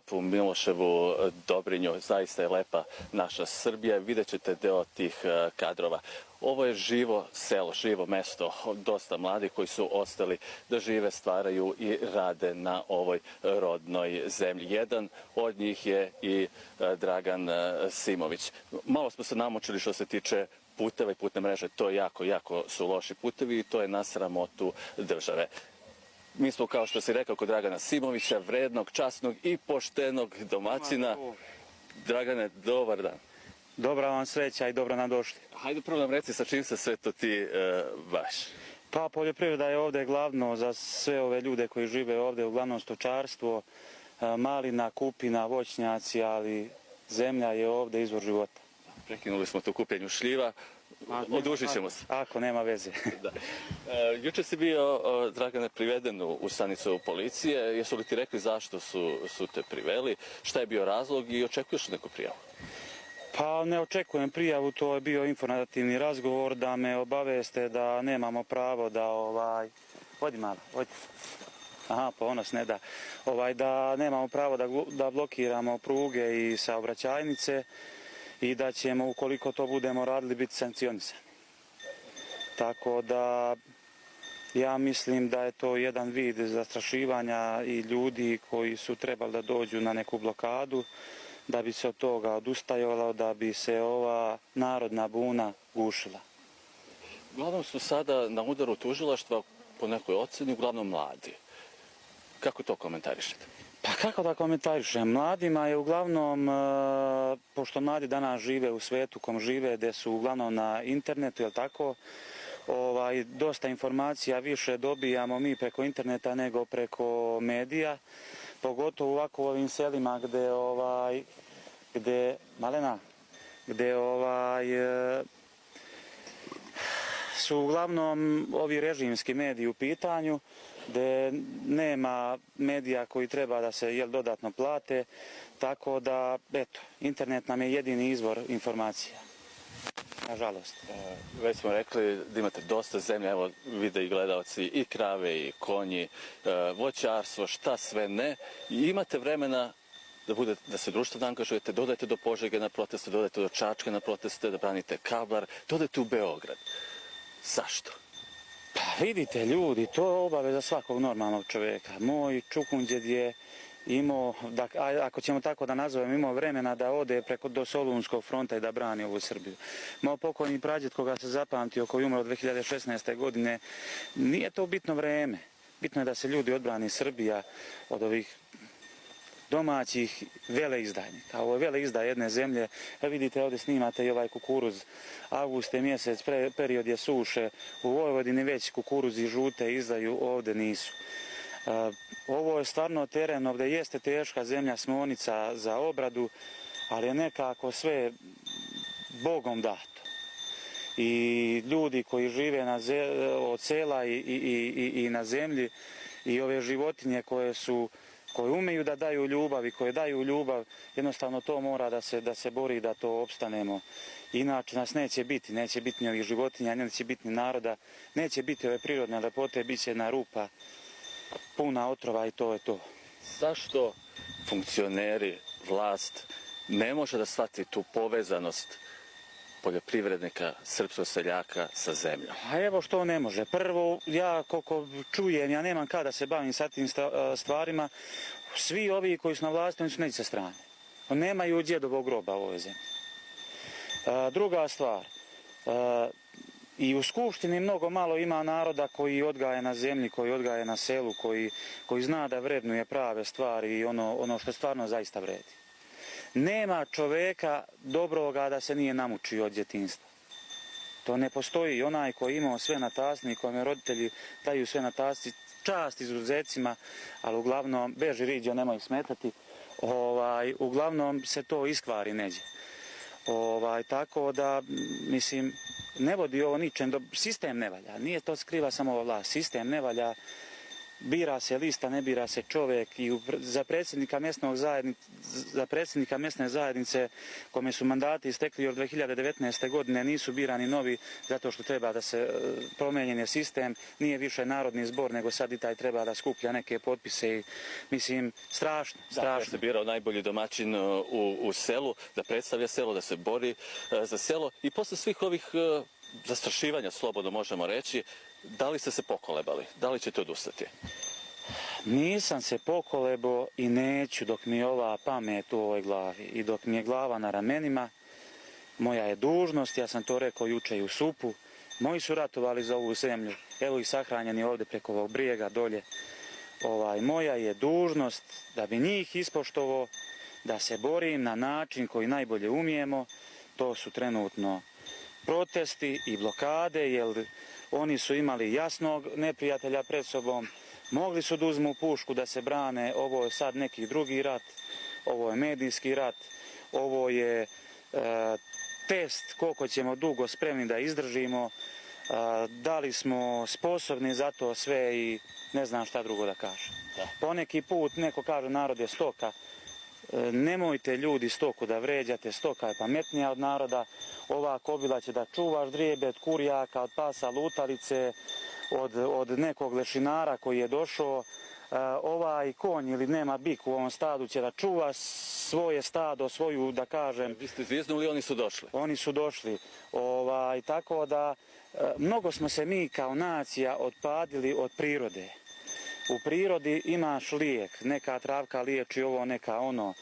lepu Miloševu Dobrinju. Zaista je lepa naša Srbija. Vidjet ćete deo tih kadrova. Ovo je živo selo, živo mesto, dosta mladih koji su ostali da žive, stvaraju i rade na ovoj rodnoj zemlji. Jedan od njih je i Dragan Simović. Malo smo se namučili što se tiče puteva i putne mreže. To jako su loši putevi i to je na sramotu države. Mi smo, kao što si rekao, kod Dragana Simovića, vrednog, časnog i poštenog domaćina. Dragane, dobar dan. Dobra vam sreća i dobro nam došli. Hajde prvo nam reci sa čim se sve to ti baš. Pa poljoprivreda je ovdje glavno za sve ove ljude koji žive ovdje, uglavnom stočarstvo, malina, kupina, voćnjaci, ali zemlja je ovdje izvor života. Prekinuli smo tu kupljenju šljiva, odužit ćemo se. Ako nema veze. Da. Jučer si bio, Dragane, priveden u stanicu policije. Jesu li ti rekli zašto su te priveli? Šta je bio razlog i očekuješ neku prijavu? Pa ne očekujem prijavu, to je bio informativni razgovor da me obaveste da nemamo pravo da Vodi malo, vodi. Aha, ponos ne da. Da nemamo pravo da blokiramo pruge i saobraćajnice i da ćemo, ukoliko to budemo radili, biti sankcionisani. Tako da ja mislim da je to jedan vid zastrašivanja i ljudi koji su trebali da dođu na neku blokadu, da bi se od toga odustajalo, da bi se ova narodna buna gušila. Uglavnom su sada na udaru tužilaštva, po nekoj oceni, uglavnom mladi. Kako to komentarišete? Pa kako da komentarišem? Mladima je uglavnom, pošto mladi danas žive u svetu kom žive, gdje su uglavnom na internetu, jel tako? Dosta informacija više dobijamo mi preko interneta nego preko medija. Pogotovo ovako u ovim selima gdje su uglavnom ovi režimski mediji u pitanju, gdje nema medija koji treba da se dodatno plate, tako da, eto, internet nam je jedini izvor informacija. Nažalost. Već smo rekli da imate dosta zemlje, evo vide i gledalci, i krave, i konji, voćarstvo, šta sve ne. I imate vremena da se društveno angažujete, dodajete do Požege na proteste, dodajete do Čačka na proteste, da branite Kablar, dodajete u Beograd. Zašto? Pa vidite ljudi, to je obaveza svakog normalnog čovjeka. Moj čukunđed je imao, ako ćemo tako da nazovem, imao vremena da ode do Solunskog fronta i da brani ovu Srbiju. Moj pokojni prađet koga se zapamtio, koji je umro od 2016. godine, nije to bitno vreme. Bitno je da se ljudi odbrani Srbija od ovih domaćih veleizdajnika. Ovo je veleizdaja jedne zemlje. Vidite, ovdje snimate i ovaj kukuruz. Avgust je mjesec, period je suše. U Vojvodini već kukuruzi žute izdaju, ovdje nisu. Ovo je stvarno teren, ovdje jeste teška zemlja, smonica za obradu, ali je nekako sve Bogom dato. I ljudi koji žive od sela i na zemlji i ove životinje koje umeju da daju ljubav i koje daju ljubav, jednostavno to mora da se bori da to opstanemo. Inače nas neće biti ni ovih životinja, neće biti ni naroda, neće biti ove prirodne lepote, bit će jedna rupa puna otrova i to je to. Zašto funkcioneri, vlast ne može da shvati tu povezanost poljoprivrednika, srpskog seljaka sa zemljom? A evo što ne može. Prvo, ja koliko čujem, ja nemam kada se bavim sa tim stvarima, svi ovi koji su na vlasti, oni su neće sa strane. Nemaju djedovog groba u ovoj zemlji. Druga stvar, i u Skupštini mnogo malo ima naroda koji odgaja na zemlji, koji odgaja na selu, koji zna da vrednuje prave stvari i ono što stvarno zaista vredi. Nema čovjeka dobroga da se nije namučio od djetinjstva. To ne postoji. Onaj koji imao sve na tasni, kome roditelji daju sve na tasni, čast izuzecima, ali uglavnom, beži riđo, nemoj ih smetati, uglavnom se to iskvari neđe. Tako da, mislim, ne vodi ovo ničem, sistem ne valja, nije to skriva samo ova vlast, sistem ne valja bira se lista, ne bira se čovjek i za predsjednika mjesne zajednice kome su mandati istekli još 2019. godine nisu birani novi zato što treba da se promijenjen je sistem, nije više narodni zbor nego sad i taj treba da skuplja neke potpise i mislim strašno. Da se birao najbolji domaćin u selu, da predstavlja selo, da se bori za selo i posle svih ovih zastrašivanja, slobodno možemo reći, da li ste se pokolebali? Da li ćete odustati? Nisam se pokolebo i neću dok mi je ova pamet u ovoj glavi i dok mi je glava na ramenima. Moja je dužnost, ja sam to rekao juče i u SUP-u, moji su ratovali za ovu zemlju, evo ih sahranjeni ovdje preko ovog brijega dolje. Moja je dužnost da bi njih ispoštovao, da se borim na način koji najbolje umijemo, to su trenutno protesti i blokade, jer oni su imali jasnog neprijatelja pred sobom, mogli su da uzmu pušku da se brane, ovo je sad neki drugi rat, ovo je medijski rat, ovo je test koliko ćemo dugo spremni da izdržimo, da li smo sposobni za to sve i ne znam šta drugo da kažem. Poneki put neko kaže narod je stoka, nemojte ljudi stoku da vređate, stoka je pametnija od naroda, ova kobila će da čuvaš drijebe od kurjaka, od pasa lutalice, od nekog lešinara koji je došao, ovaj konj ili nema bik u ovom stadu će da čuva svoje stado, svoju da kažem. Vi ste zvijeznuli, oni su došli. Oni su došli. Tako da mnogo smo se mi kao nacija odpadili od prirode. U prirodi imaš lijek, neka travka liječi ovo, neka ono.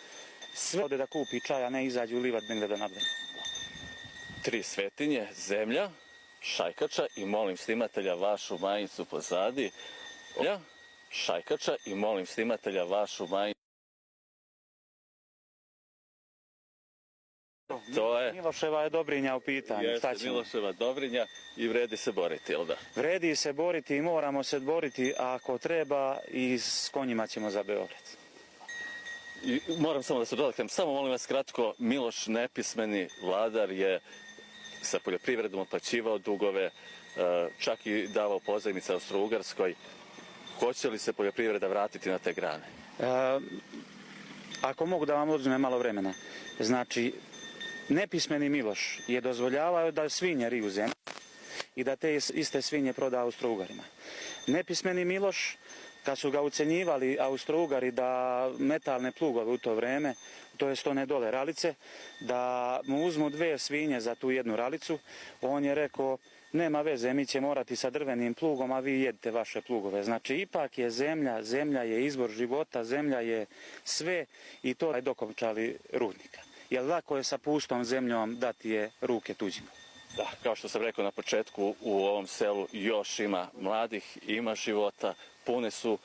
Sve ode da kupi čaja, ne izađu u livat negdje da nabavlja. 3 svetinje, zemlja, šajkača i molim snimatelja vašu majicu pozadi. Šajkača i molim snimatelja vašu majicu. To je... Miloševa je Dobrinja u pitanju. Jeste, Miloševa Dobrinja i vredi se boriti, jel da? Vredi se boriti i moramo se boriti, a ako treba i s konjima ćemo za Beograd. I moram samo da se dotaknem, samo molim vas kratko, Miloš nepismeni vladar je sa poljoprivredom otplaćivao dugove, čak i davao pozajmice Austro-Ugarskoj. Hoće li se poljoprivreda vratiti na te grane? Ako mogu da vam oduzmem malo vremena. Znači, nepismeni Miloš je dozvoljavao da svinje riju zemlju i da te iste svinje proda Austro-Ugarima. Nepismeni Miloš, kad su ga ucenjivali Austro-Ugari da metalne plugove u to vreme, to jest one dole ralice, da mu uzmu 2 svinje za tu jednu ralicu, on je rekao, nema veze, mi će morati sa drvenim plugom, a vi jedite vaše plugove. Znači, ipak je zemlja je izvor života, zemlja je sve i to je dokopčali rudnika. Jer lako je sa pustom zemljom dati je ruke tuđima. Da, kao što sam rekao na početku, u ovom selu još ima mladih, ima života, pune su